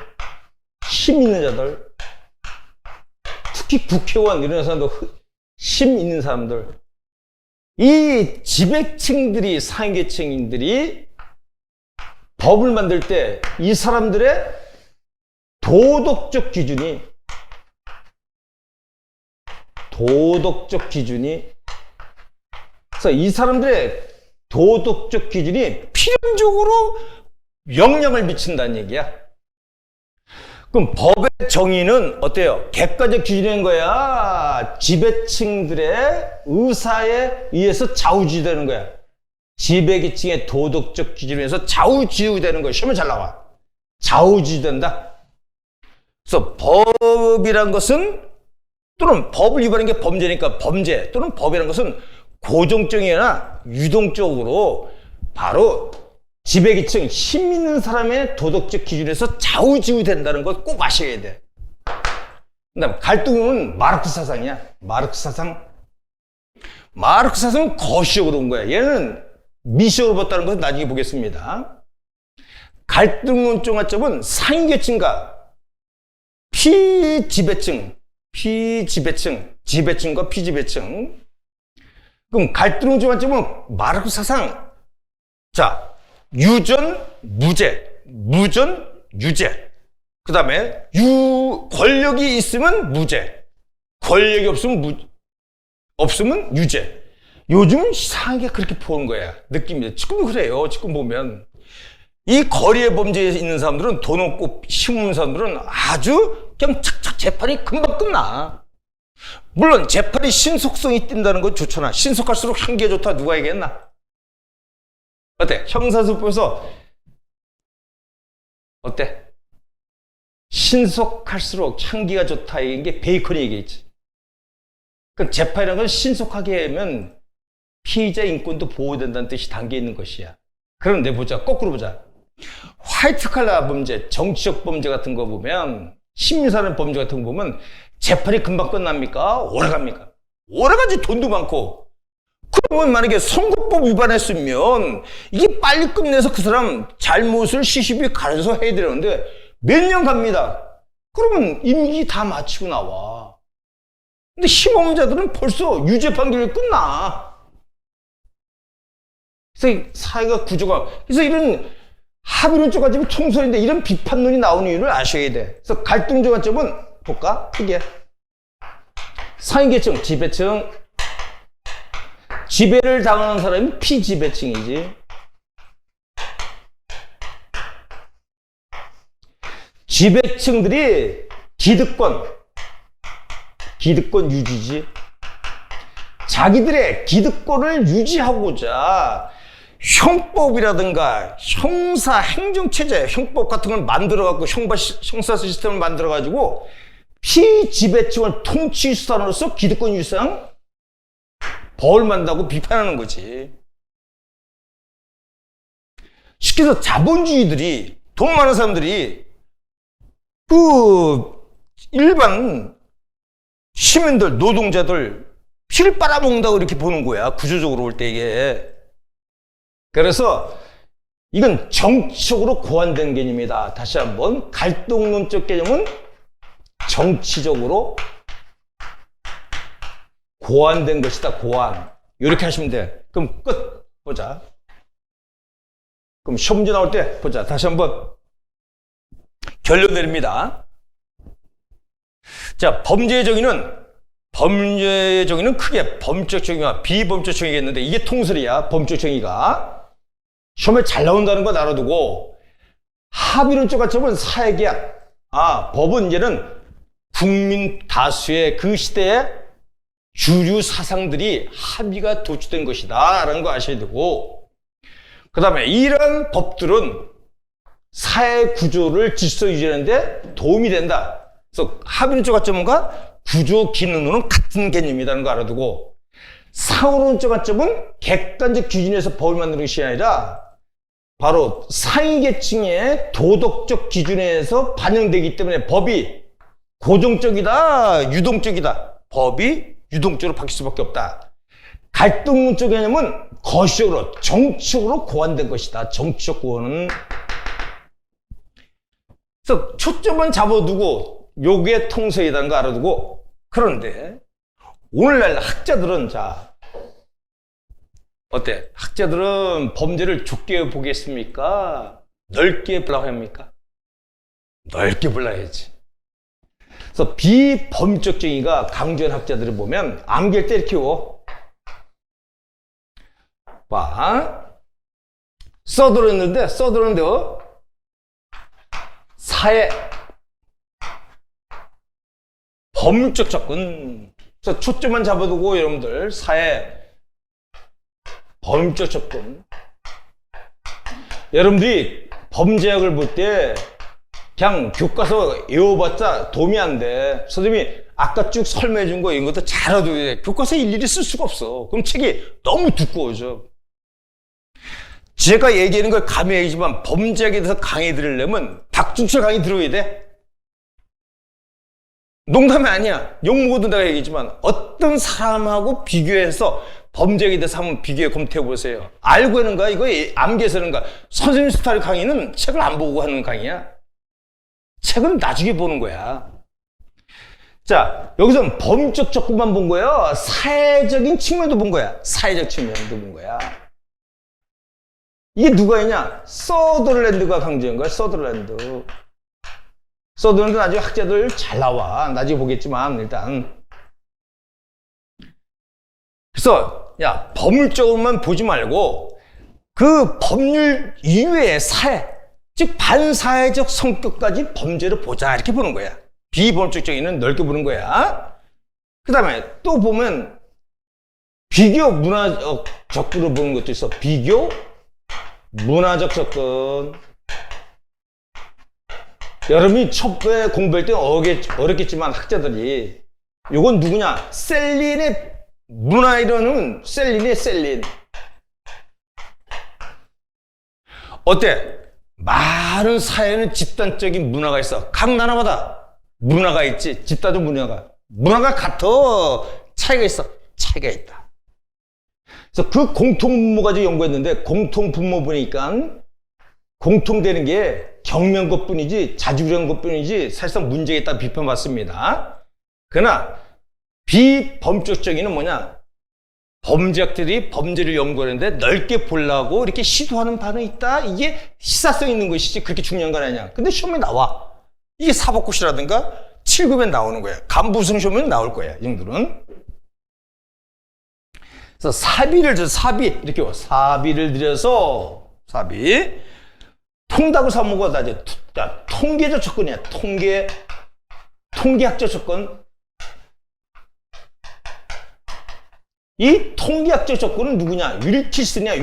힘 있는 자들. 특히 국회의원 이런 사람들, 힘 있는 사람들. 이 지배층들이, 상위계층인들이 법을 만들 때 이 사람들의 도덕적 기준이 그래서 이 사람들의 도덕적 기준이 필연적으로 영향을 미친다는 얘기야. 그럼 법의 정의는 어때요? 객관적 기준인 거야. 지배층들의 의사에 의해서 좌우지되는 거야. 지배계층의 도덕적 기준에서 좌우지우되는 거야. 시험에 잘 나와. 좌우지우된다. 그래서 법이란 것은, 또는 법을 위반하는 게 범죄니까 범죄, 또는 법이란 것은 고정적이나 유동적으로 바로 지배계층, 힘 있는 사람의 도덕적 기준에서 좌우지우된다는 걸 꼭 아셔야 돼. 그 다음 갈등은 마르크스 사상이야. 마르크스 사상. 마르크스 사상은 거시적으로 온 거야. 얘는 미시적으로 봤다는 것은 나중에 보겠습니다. 갈등론적 관점은 상위계층과 지배층과 피지배층. 그럼 갈등론적 관점은 마르크스 사상. 자, 유전, 무죄, 무전, 유죄. 그 다음에 권력이 있으면 무죄, 권력이 없으면 유죄. 요즘은 이상하게 그렇게 보는 거야. 느낌이. 지금 그래요. 지금 보면 이 거리의 범죄에 있는 사람들은, 돈 없고 힘 없는 사람들은 아주 그냥 착착 재판이 금방 끝나. 물론 재판이 신속성이 뛴다는 건 좋잖아. 신속할수록 향기가 좋다. 누가 얘기했나? 어때? 형사소법에서 어때? 신속할수록 향기가 좋다. 이게 베이컨이 얘기했지. 그 재판이라는 건 신속하게 하면 피의자 인권도 보호된다는 뜻이 담겨 있는 것이야. 그런데 보자. 거꾸로 보자. 화이트 칼라 범죄, 정치적 범죄 같은 거 보면, 심리사는 범죄 같은 거 보면 재판이 금방 끝납니까? 오래 갑니까? 오래 가지. 돈도 많고. 그러면 만약에 선거법 위반했으면 이게 빨리 끝내서 그 사람 잘못을 시시비 가려서 해야 되는데 몇 년 갑니다. 그러면 임기 다 마치고 나와. 근데 힘없는 자들은 벌써 유죄 판결이 끝나. 그래서 사회가 구조가, 그래서 이런 합의론적 관점이 총선인데 이런 비판론이 나오는 이유를 아셔야 돼. 그래서 갈등적 관점은 볼까? 크게. 상위계층, 지배층. 지배를 당하는 사람이 피지배층이지. 지배층들이 기득권 유지지. 자기들의 기득권을 유지하고자 형법이라든가 형사 행정체제, 형법 같은 걸 만들어갖고 형사 시스템을 만들어가지고 피지배층을 통치 수단으로서 기득권 유지상 벌 만다고 비판하는 거지. 쉽게 해서 자본주의들이, 돈 많은 사람들이 일반 시민들, 노동자들 피를 빨아먹는다고 이렇게 보는 거야. 구조적으로 볼 때 이게. 그래서 이건 정치적으로 고안된 개념이다. 다시 한번 갈등론적 개념은 정치적으로 고안된 것이다. 고안. 이렇게 하시면 돼. 그럼 끝. 보자. 그럼 시험 문제 나올 때 보자. 다시 한번 결론 내립니다. 자, 범죄의 정의는 크게 범죄적 정의와 비범죄적 정의가 있는데 이게 통설이야. 범죄적 정의가. 시험에 잘 나온다는 거 알아두고, 합의론적 관점은 사회계약. 법은 이제는 국민 다수의 그 시대의 주류 사상들이 합의가 도출된 것이다 라는 거 아셔야 되고, 그 다음에 이런 법들은 사회 구조를 질서 유지하는데 도움이 된다. 그래서 합의론적 관점과 구조 기능론은 같은 개념이라는 거 알아두고, 상호론적 관점은 객관적 기준에서 법을 만드는 것이 아니라 바로 상위계층의 도덕적 기준에서 반영되기 때문에 법이 고정적이다, 유동적이다. 법이 유동적으로 바뀔 수밖에 없다. 갈등론적 개념은 거시적으로, 정치적으로 고안된 것이다. 정치적 고안은. 그래서 초점은 잡아두고 요게 통설이라는 거 알아두고, 그런데 오늘날 학자들은 어때? 학자들은 범죄를 좁게 보겠습니까? 넓게 보려고 합니까? 넓게 보려야지. 그래서 비범죄적 정의가 강조한 학자들을 보면 암기할 때 이렇게 써들었는데 사회 범죄적 접근. 그래서 초점만 잡아두고 여러분들 사회 범죄적 접근. 여러분들이 범죄학을 볼 때 그냥 교과서 외워봤자 도움이 안 돼. 선생님이 아까 쭉 설명해 준 거 이런 것도 잘 알아둬야 돼. 교과서 일일이 쓸 수가 없어. 그럼 책이 너무 두꺼워져. 제가 얘기하는 걸 감히 얘기지만 범죄학에 대해서 강의 들으려면 박중철 강의 들어야 돼. 농담이 아니야. 욕먹어도 내가 얘기했지만 어떤 사람하고 비교해서 범죄에 대해서 한번 비교해 검토해 보세요. 알고 하는 거야? 이거 암기해서 하는 거야? 선생님 스타일 강의는 책을 안 보고 하는 강의야. 책은 나중에 보는 거야. 자, 여기서는 범죄적 접근만 본 거예요. 사회적인 측면도 본 거야. 사회적 측면도 본 거야. 이게 누가 했냐? 서더랜드가 강조한 거야. 서더랜드 나중에 학자들 잘 나와. 나중에 보겠지만 일단. 그래서 법률적으로만 보지 말고 그 법률 이외의 사회, 즉 반사회적 성격까지 범죄를 보자 이렇게 보는 거야. 비범죄적 정의는 넓게 보는 거야. 그 다음에 또 보면 비교 문화적 접근을 보는 것도 있어. 비교 문화적 접근. 여러분이 첫째 공부할 때 어렵겠지만 학자들이 이건 누구냐? 셀린의 문화이론은 셀린. 어때? 많은 사회는 집단적인 문화가 있어. 각 나라마다 문화가 있지. 집단적 문화가 같아. 차이가 있다. 그래서 그 공통분모 가지고 연구했는데 공통분모 보니까 공통되는 게 경미한 것뿐이지 자주한 것뿐이지 사실상 문제가 있다 비판받습니다. 그러나 비범죄적 정의는 뭐냐? 범죄학들이 범죄를 연구하는데 넓게 보려고 이렇게 시도하는 바는 있다. 이게 시사성 있는 것이지 그렇게 중요한 건 아니야. 근데 시험에 나와. 이게 사법고시라든가 7급에 나오는 거야. 간부성 시험에 나올 거야. 이 정도는. 그래서 사비를 줘. 사비 이렇게 와. 사비를 들여서 사비. 통닭을 사 먹어다 이제 통계적 조건이야. 통계학적 조건. 이 통계학적 조건은 누구냐? 윌킨슨이야.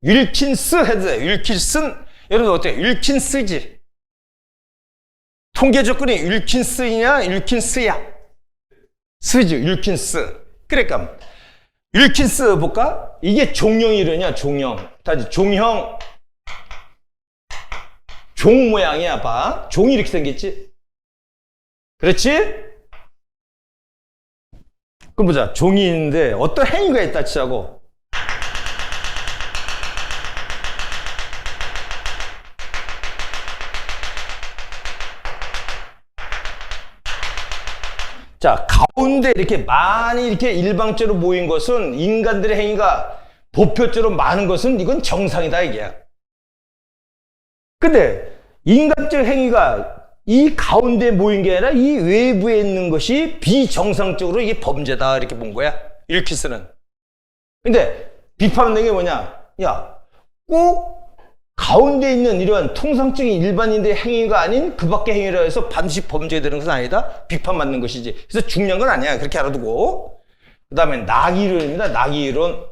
윌킨스 해도 돼. 윌킨슨. 여러분 어때? 윌킨스지. 통계 조건이 윌킨스냐? 윌킨스야. 스지. 윌킨스. 그러니까 윌킨스 볼까? 이게 종형 이론이야. 종형. 다시 종형. 종 모양이야. 봐. 종이 이렇게 생겼지? 그렇지? 그럼 보자. 종이 있는데 어떤 행위가 있다 치자고. 자, 가운데 이렇게 많이 이렇게 일방적으로 모인 것은 인간들의 행위가 보편적으로 많은 것은 이건 정상이다 이게야. 근데 인간적 행위가 이 가운데 모인 게 아니라 이 외부에 있는 것이 비정상적으로 이게 범죄다 이렇게 본 거야. 윌킨스는. 근데 비판하는 게 뭐냐? 야, 꼭 가운데 있는 이러한 통상적인 일반인들의 행위가 아닌 그 밖의 행위라 해서 반드시 범죄되는 것은 아니다. 비판받는 것이지. 그래서 중요한 건 아니야. 그렇게 알아두고. 그 다음에 낙이론입니다. 낙이론.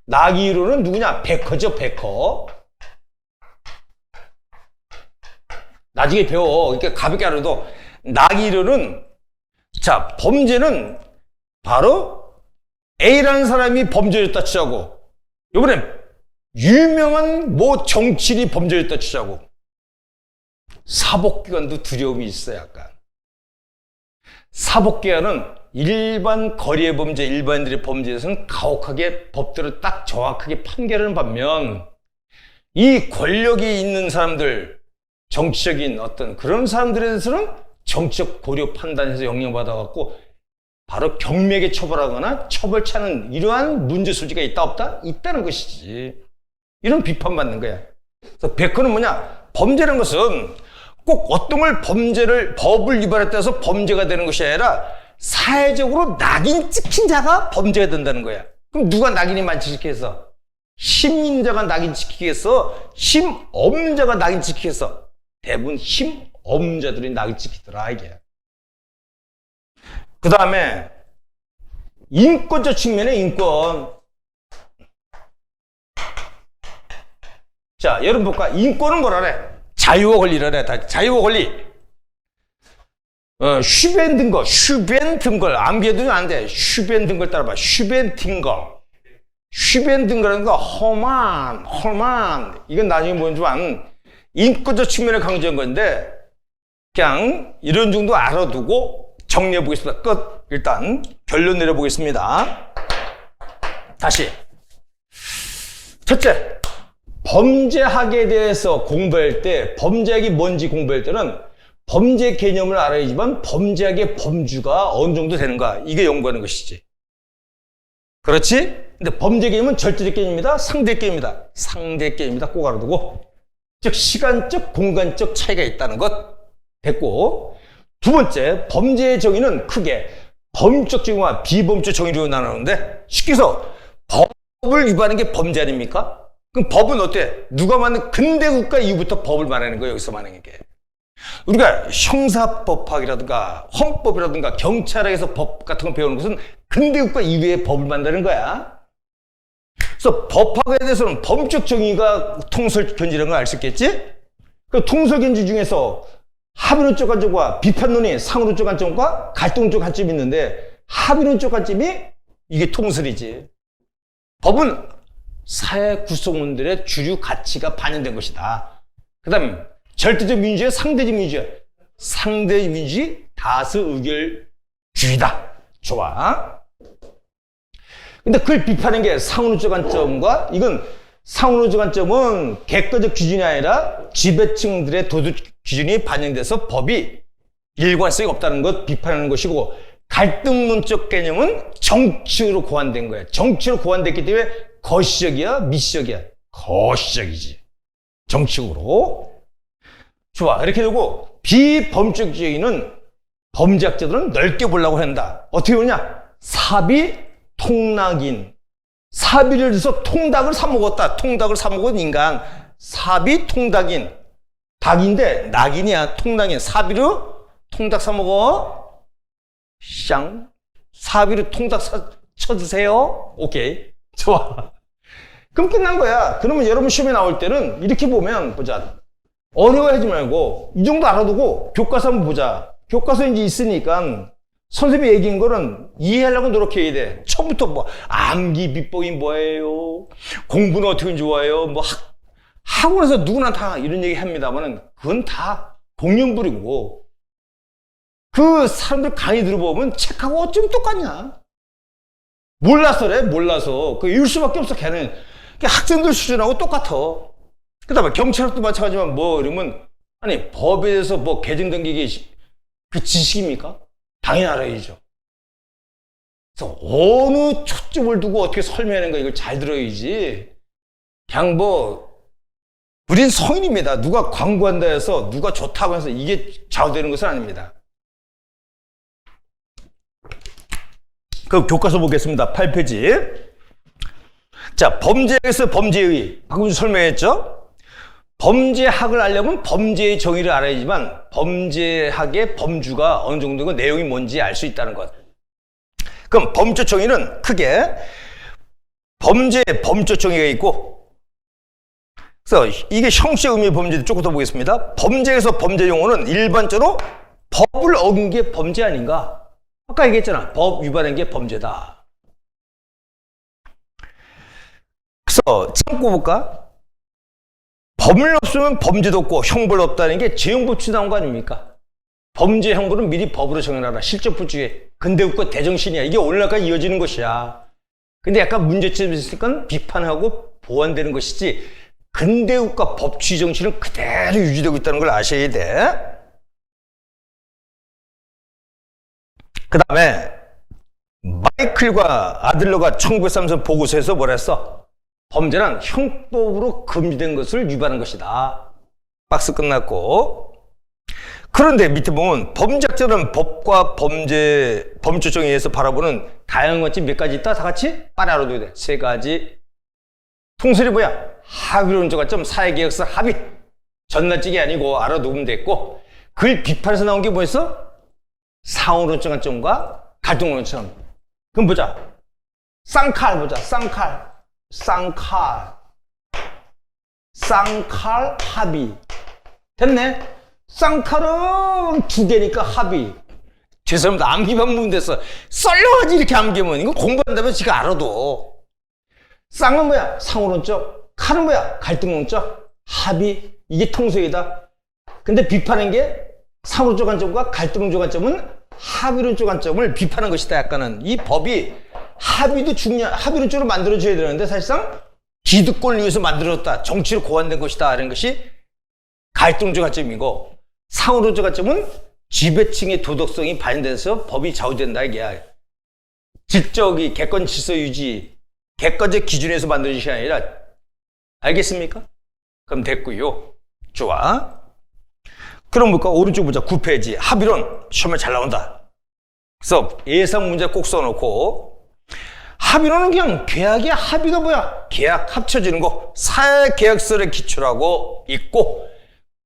낙이론은 누구냐? 베커죠. 베커. 나중에 배워. 그러니까 가볍게 알아도 낙이론은 자 범죄는 바로 A라는 사람이 범죄였다 치자고. 이번에 유명한 뭐 정치인이 범죄였다 치자고. 사법기관도 두려움이 있어 약간. 사법기관은 일반 거리의 범죄, 일반인들의 범죄에서는 가혹하게 법대로 딱 정확하게 판결하는 반면 이 권력이 있는 사람들 정치적인 어떤 그런 사람들에 대해서는 정치적 고려 판단에서 영향받아갖고 바로 경맥에 처벌하거나 처벌차는 이러한 문제 소지가 있다 없다? 있다는 것이지. 이런 비판받는 거야. 그래서 베커는 뭐냐? 범죄라는 것은 꼭 어떤 걸 법을 위반했다 해서 범죄가 되는 것이 아니라 사회적으로 낙인 찍힌 자가 범죄가 된다는 거야. 그럼 누가 낙인이 만지시겠어? 힘인자가 낙인 찍히겠어? 힘 없는 자가 낙인 찍히겠어? 대부분 힘 없는 자들이 낙인 찍히더라 이게. 그 다음에 인권적 측면의 인권. 자, 여러분 볼까? 인권은 뭐라래? 자유와 권리라래. 자유와 권리. 슈벤등걸. 암기해두면 안 돼. 슈벤등걸 따라봐. 슈벤등걸이라는 거 허만. 이건 나중에 뭔지만 인권적 측면을 강조한 건데 그냥 이런 정도 알아두고 정리해 보겠습니다. 끝. 일단 결론 내려보겠습니다. 다시. 첫째, 범죄학에 대해서 공부할 때, 범죄학이 뭔지 공부할 때는 범죄 개념을 알아야지만 범죄학의 범주가 어느 정도 되는가, 이게 연구하는 것이지. 그렇지? 근데 범죄 개념은 절대적 개념입니다. 상대적 개념입니다. 상대적 개념입니다. 꼭 알아두고. 즉 시간적, 공간적 차이가 있다는 것 됐고, 두 번째, 범죄의 정의는 크게 범죄적 정의와 비범죄적 정의로 나누는데 쉽게 해서 법을 위반하는 게 범죄 아닙니까? 그럼 법은 어때? 누가 만든 근대국가 이후부터 법을 말하는 거예요. 여기서 말하는 게. 우리가 형사법학이라든가 헌법이라든가 경찰학에서 법 같은 거 배우는 것은 근대국가 이후에 법을 만드는 거야. 그래서 법학에 대해서는 범죄적 정의가 통설견지라는 걸 알 수 있겠지? 그 통설견지 중에서 합의론적 관점과 비판론이 상호론적 관점과 갈등론적 관점이 있는데 합의론적 관점이 이게 통설이지. 법은 사회 구성원들의 주류 가치가 반영된 것이다. 그 다음에 절대적 민주주의, 상대적 민주주의. 상대적 민주주의, 다수 의결주의다. 좋아. 근데 그걸 비판한 게 상호론적 관점과, 이건 상호론적 관점은 객관적 기준이 아니라 지배층들의 도덕 기준이 반영돼서 법이 일관성이 없다는 것 비판하는 것이고, 갈등론적 개념은 정치로 고안된 거야. 정치로 고안됐기 때문에 거시적이야, 미시적이야? 거시적이지. 정치적으로. 좋아. 이렇게 되고, 비범죄주의는 범죄학자들은 넓게 보려고 한다. 어떻게 보냐? 사비, 통낙인. 사비를 해서 통닭을 사먹었다. 통닭을 사먹은 인간. 사비, 통닭인. 닭인데 낙인이야. 통낙인. 사비로 통닭 사먹어. 샹. 사비로 통닭 쳐드세요. 오케이. 좋아. 그럼 끝난 거야. 그러면 여러분 시험에 나올 때는 이렇게 보면, 보자. 어려워하지 말고 이 정도 알아두고 교과서 한번 보자. 교과서 이제 있으니까 선생님이 얘기한 거는 이해하려고 노력해야 돼. 처음부터 뭐 암기 비법이 뭐예요? 공부는 어떻게 좋아해요? 뭐 학원에서 누구나 다 이런 얘기 합니다만은 그건 다 공연불이고, 그 사람들 강의 들어보면 책하고 어쩜 똑같냐? 몰라서래. 몰라서 그 이럴 수밖에 없어. 걔는 학생들 수준하고 똑같아. 그 다음에 경찰학도 마찬가지지만 뭐 이러면, 아니 법에 대해서 뭐 개정된 게 그 지식입니까? 당연히 알아야죠. 그래서 어느 초점을 두고 어떻게 설명하는가 이걸 잘 들어야지. 그냥 뭐 우린 성인입니다. 누가 광고한다 해서 누가 좋다고 해서 이게 좌우되는 것은 아닙니다. 그럼 교과서 보겠습니다. 8페이지. 자, 범죄에서 범죄의, 방금 설명했죠? 범죄학을 알려면 범죄의 정의를 알아야지만 범죄학의 범주가 어느 정도고 내용이 뭔지 알 수 있다는 것. 그럼 범죄 정의는 크게 범죄 정의가 있고, 그래서 이게 형식 의미의 범죄도 조금 더 보겠습니다. 범죄에서 범죄 용어는 일반적으로 법을 어긴 게 범죄 아닌가? 아까 얘기했잖아. 법 위반한 게 범죄다. 그래서 참고 볼까? 법률 없으면 범죄도 없고 형벌 없다는 게 재형법칙 나온 거 아닙니까? 범죄 형벌은 미리 법으로 정해놔라. 실적부주의. 근대국가 대정신이야. 이게 오늘날까지 이어지는 것이야. 근데 약간 문제점이 있으니까 비판하고 보완되는 것이지, 근대국가 법치주의 정신은 그대로 유지되고 있다는 걸 아셔야 돼. 그 다음에 마이클과 아들러가 1903년 보고서에서 뭐라 했어? 범죄란 형법으로 금지된 것을 위반한 것이다. 박스 끝났고. 그런데 밑에 보면 범죄학자는 법과 범죄 정의에서 바라보는 다양한 것이 몇 가지 있다? 다 같이 빨리 알아둬야 돼. 3가지. 통설이 뭐야? 합의론적 관점, 사회개혁사 합의. 전날찍이 아니고 알아두면 됐고, 글 비판에서 나온 게 뭐였어? 상호론적 관점과 갈등론적. 그럼 보자. 쌍칼 보자. 쌍칼 합의. 됐네. 쌍칼은 2개니까 합의. 죄송합니다. 암기 방법은 됐어. 썰려가지 이렇게 암기면. 이거 공부한다면 지가 알아도. 쌍은 뭐야? 상호론적. 칼은 뭐야? 갈등론적. 합의. 이게 통속이다. 근데 비판한 게 상호론적 관점과 갈등론적 관점은 합의론적 관점을 비판한 것이다. 약간은 이 법이 합의도 합의론적으로 만들어줘야 되는데 사실상 기득권을 위해서 만들어졌다. 정치로 고안된 것이다. 이런 것이 갈등론적 관점이고, 상호론적 관점은 지배층의 도덕성이 반영돼서 법이 좌우된다. 이게 질적이 객관 질서 유지, 객관적 기준에서 만들어진 것이 아니라. 알겠습니까? 그럼 됐고요. 좋아. 그럼 볼까? 오른쪽 보자. 9페이지. 합의론. 시험에 잘 나온다. 그래서 예상 문제 꼭 써놓고, 합의론은 그냥 계약의 합의가 뭐야? 계약 합쳐지는 거. 사회계약설의 기초라고 있고,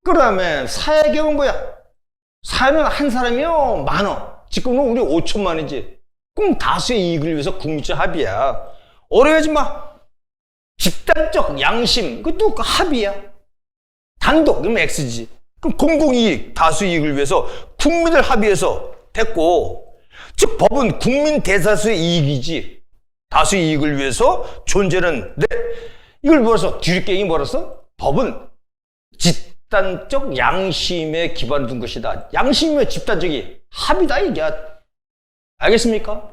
그 다음에 사회계약은 뭐야? 사회는 한 사람이요, 많어. 지금은 우리 5천만이지. 그럼 다수의 이익을 위해서 국민적 합의야. 어려워하지 마. 집단적 양심, 그것도 합의야. 단독, 그러면 X지. 그럼 공공이익, 다수이익을 위해서 국민을 합의해서 됐고, 즉 법은 국민 대다수의 이익이지. 다수 이익을 위해서 존재는 이걸 뭐라서 뒤늦게 뭐라서 법은 집단적 양심에 기반을 둔 것이다. 양심의 집단적이 합의다 이게. 알겠습니까?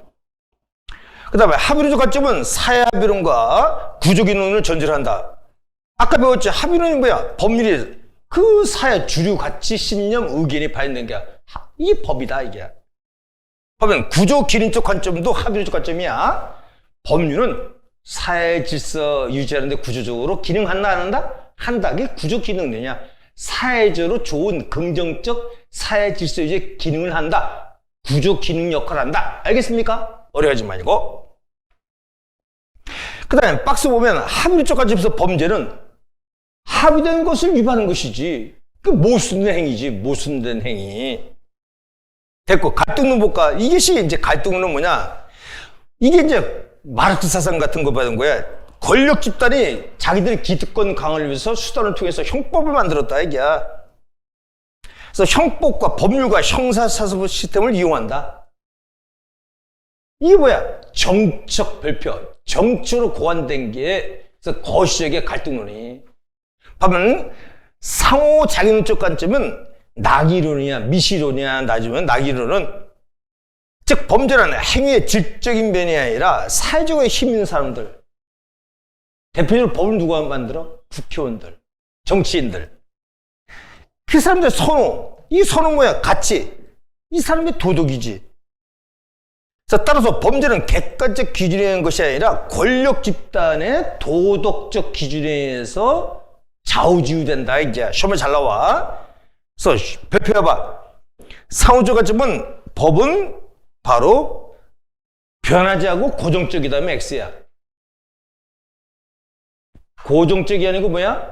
그 다음에 합의론적 관점은 사회합의론과 구조기능을 전제한다. 아까 배웠지. 합의론이 뭐야? 법률이 그 사회 주류 가치, 신념, 의견이 반영된 게 이게 법이다, 이게. 법은 구조 기능적 관점도 합의적 관점이야. 법률은 사회 질서 유지하는데 구조적으로 기능한다, 안 한다? 한다. 이게 구조 기능이냐? 사회적으로 좋은 긍정적 사회 질서 유지에 기능을 한다. 구조 기능 역할을 한다. 알겠습니까? 어려워하지 말고. 그 다음에 박스 보면 합의적 관점에서 범죄는 합의된 것을 위반하는 것이지. 그 모순된 행위지. 모순된 행위. 됐고, 갈등론 볼까? 이것이 이제 갈등론은 뭐냐? 이게 이제 마르크스 사상 같은 거 받은 거야. 권력 집단이 자기들의 기득권 강화를 위해서 수단을 통해서 형법을 만들었다, 이게야. 그래서 형법과 법률과 형사사법 시스템을 이용한다. 이게 뭐야? 정적 별표. 정적으로 고안된 게, 그래서 거시적의 갈등론이. 보면 상호작용적 관점은 낙이론이야, 미시론이야, 나중에 낙이론은 즉 범죄라는 행위의 질적인 면이 아니라 사회적으로 힘 있는 사람들, 대표적으로 법을 누가 만들어? 국회의원들, 정치인들. 그 사람들의 선호, 이 선호 뭐야? 가치. 이 사람의 도덕이지. 자, 따라서 범죄는 객관적 기준에 의한 것이 아니라 권력 집단의 도덕적 기준에 의해서 좌우지우된다, 이제. 시험에 잘 나와. 그래서 발표해봐. 상호적 관점은 법은 바로 변하지 않고 고정적이다면 X야. 고정적이 아니고 뭐야?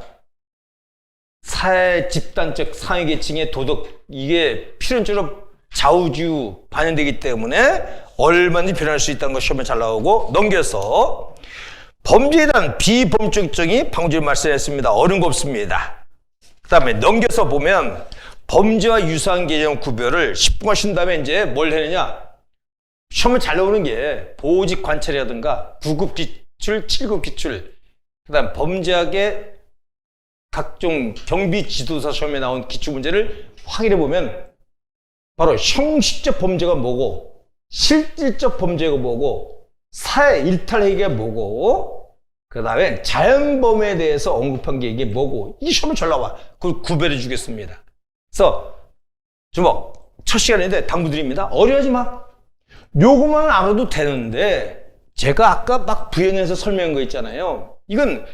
사회 집단적 상위계층의 도덕, 이게 필연적으로 좌우지우 반영되기 때문에 얼마든지 변할 수 있다는 거 시험에 잘 나오고. 넘겨서 범죄에 대한 비범죄적인 방법을 말씀했습니다. 어려운 거 없습니다. 그 다음에 넘겨서 보면 범죄와 유사한 개념 구별을 10분간 쉰 다음에 이제 뭘 해내냐? 시험에 잘 나오는 게 보직 관찰이라든가 9급 기출, 7급 기출, 그 다음 범죄학의 각종 경비 지도사 시험에 나온 기출 문제를 확인해 보면 바로 형식적 범죄가 뭐고, 실질적 범죄가 뭐고, 사회 일탈 행위가 뭐고, 그 다음에 자연범에 대해서 언급한 게 이게 뭐고, 이 시험에 잘 나와. 그걸 구별해 주겠습니다. 그래서 주목, 첫 시간인데 당부드립니다. 어려워하지 마. 요것만 알아도 되는데 제가 아까 막 부연해서 설명한 거 있잖아요. 이건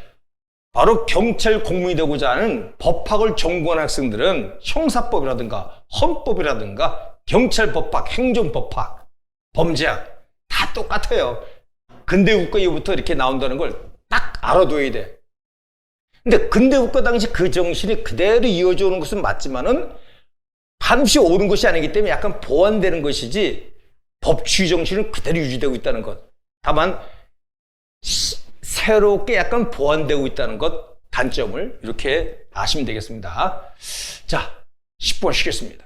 바로 경찰 공무원이 되고자 하는 법학을 전공한 학생들은 형사법이라든가 헌법이라든가 경찰 법학, 행정 법학, 범죄학 다 똑같아요. 근대 국가 이후부터 이렇게 나온다는 걸 딱 알아둬야 돼. 근데 근대 국가 당시 그 정신이 그대로 이어져 오는 것은 맞지만은 반드시 옳은 것이 아니기 때문에 약간 보완되는 것이지 법치주의 정신은 그대로 유지되고 있다는 것. 다만 새롭게 약간 보완되고 있다는 것, 단점을 이렇게 아시면 되겠습니다. 자, 10분 쉬겠습니다.